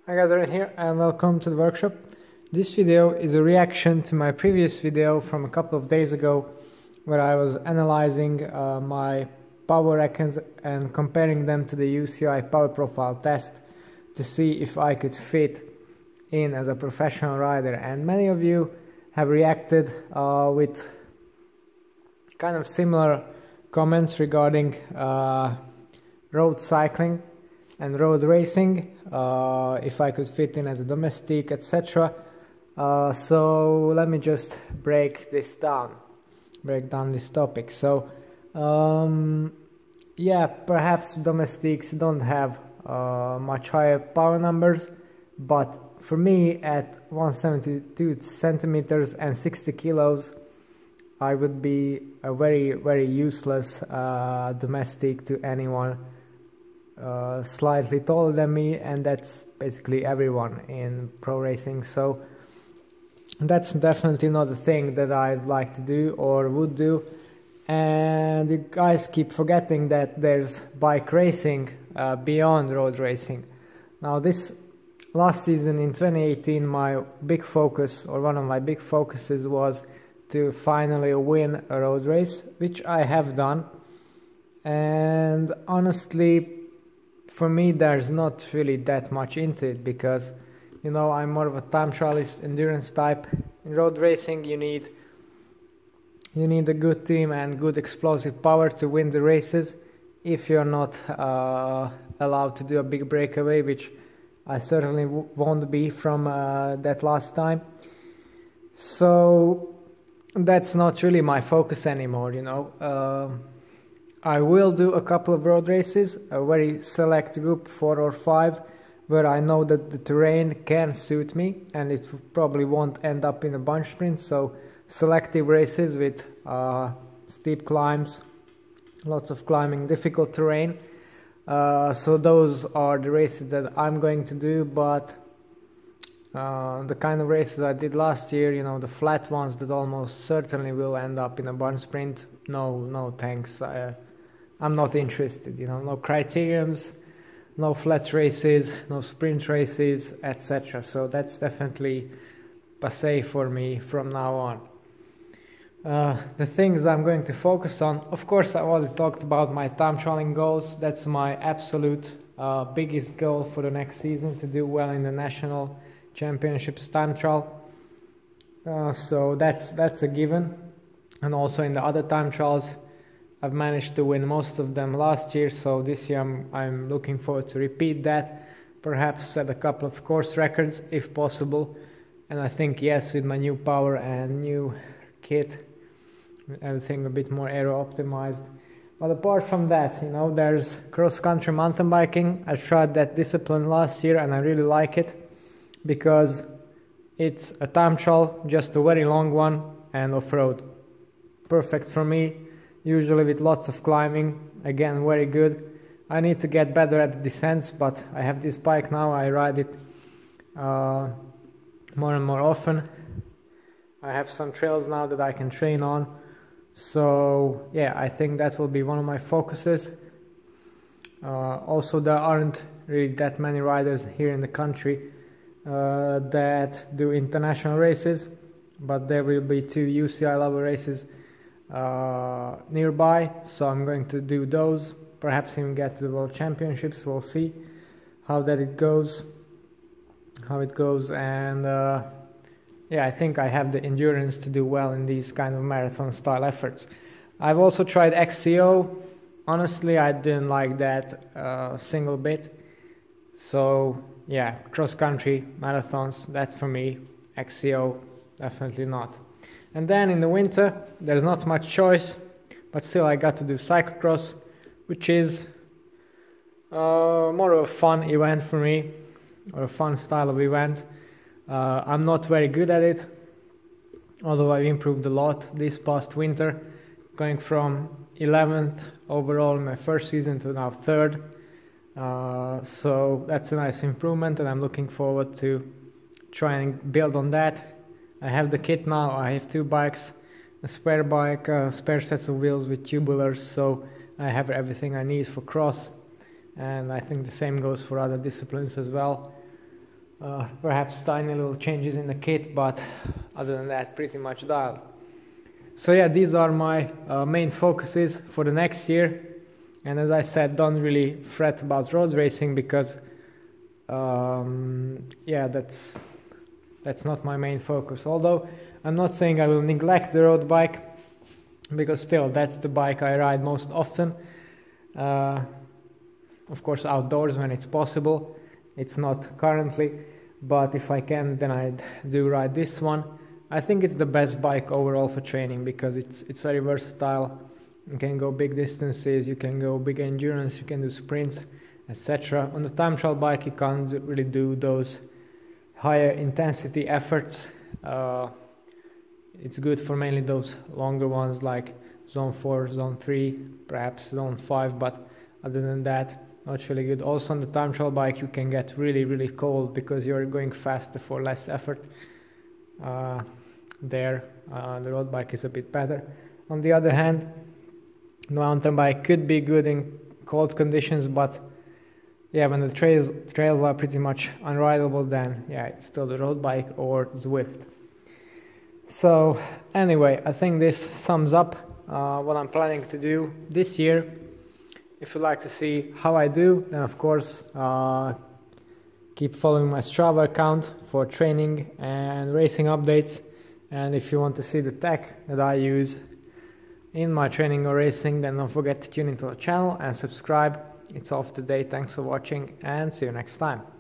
Hi guys, Aaron here and welcome to the workshop. This video is a reaction to my previous video from a couple of days ago where I was analyzing my power reckons and comparing them to the UCI power profile test to see if I could fit in as a professional rider, and many of you have reacted with kind of similar comments regarding road cycling and road racing, if I could fit in as a domestique, etc. So let me just break this down, this topic. So yeah, perhaps domestiques don't have much higher power numbers, but for me at 172 centimeters and 60 kilos I would be a very useless domestique to anyone slightly taller than me, and that's basically everyone in pro racing. So that's definitely not a thing that I'd like to do or would do. And you guys keep forgetting that there's bike racing beyond road racing. Now this last season in 2018, my big focus, or one of my big focuses, was to finally win a road race, which I have done. And honestly, for me there's not really that much into it, because you know, I'm more of a time trialist, endurance type. In road racing you need a good team and good explosive power to win the races if you're not allowed to do a big breakaway, which I certainly won't be from that last time. So that's not really my focus anymore, you know. I will do a couple of road races, a very select group, 4 or 5, where I know that the terrain can suit me and it probably won't end up in a bunch sprint. So selective races with steep climbs, lots of climbing, difficult terrain. So those are the races that I'm going to do, but the kind of races I did last year, you know, the flat ones that almost certainly will end up in a bunch sprint, no thanks. I'm not interested, you know, no criteriums, no flat races, no sprint races, etc. So that's definitely passé for me from now on. The things I'm going to focus on, of course, I already talked about my time trialing goals. That's my absolute biggest goal for the next season, to do well in the national championships time trial. So that's a given. And also in the other time trials, I've managed to win most of them last year, so this year I'm looking forward to repeat that, perhaps set a couple of course records if possible. And I think, yes, with my new power and new kit, everything a bit more aero optimized. But apart from that, you know, there's cross-country mountain biking. I tried that discipline last year and I really like it, because it's a time trial, just a very long one, and off-road. Perfect for me. Usually with lots of climbing, again very good. I need to get better at the descents, but I have this bike now, I ride it more and more often. I have some trails now that I can train on, so yeah, I think that will be one of my focuses. Also, there aren't really that many riders here in the country that do international races, but there will be 2 UCI level races nearby, so I'm going to do those, perhaps even get to the World Championships. We'll see how it goes. And yeah, I think I have the endurance to do well in these kind of marathon style efforts. I've also tried XCO. Honestly, I didn't like that single bit. So yeah, cross country marathons, that's for me. XCO, definitely not. And then in the winter, there's not much choice, but still I got to do cyclocross, which is more of a fun event for me, or a fun style of event. I'm not very good at it, although I've improved a lot this past winter, going from 11th overall in my first season to now 3rd. So that's a nice improvement, and I'm looking forward to trying to build on that. I have the kit now. I have 2 bikes, a spare bike, spare sets of wheels with tubulars, so I have everything I need for cross, and I think the same goes for other disciplines as well. perhaps tiny little changes in the kit, but other than that, pretty much dialed. So yeah, these are my main focuses for the next year. And as I said, don't really fret about road racing because yeah, that's not my main focus. Although I'm not saying I will neglect the road bike, because still that's the bike I ride most often. Of course outdoors when it's possible. It's not currently, but if I can, then I do ride this one. I think it's the best bike overall for training because it's very versatile. You can go big distances, you can go big endurance, you can do sprints, etc. On the time trial bike you can't really do those higher intensity efforts. It's good for mainly those longer ones like zone 4, zone 3, perhaps zone 5, but other than that, not really good. Also on the time trial bike you can get really cold because you're going faster for less effort. The road bike is a bit better. On the other hand, the mountain bike could be good in cold conditions, but yeah, when the trails are pretty much unrideable, then yeah, it's still the road bike or Zwift. So anyway, I think this sums up what I'm planning to do this year. If you'd like to see how I do, then of course keep following my Strava account for training and racing updates. And if you want to see the tech that I use in my training or racing, then don't forget to tune into the channel and subscribe. It's all up to date. Thanks for watching and see you next time.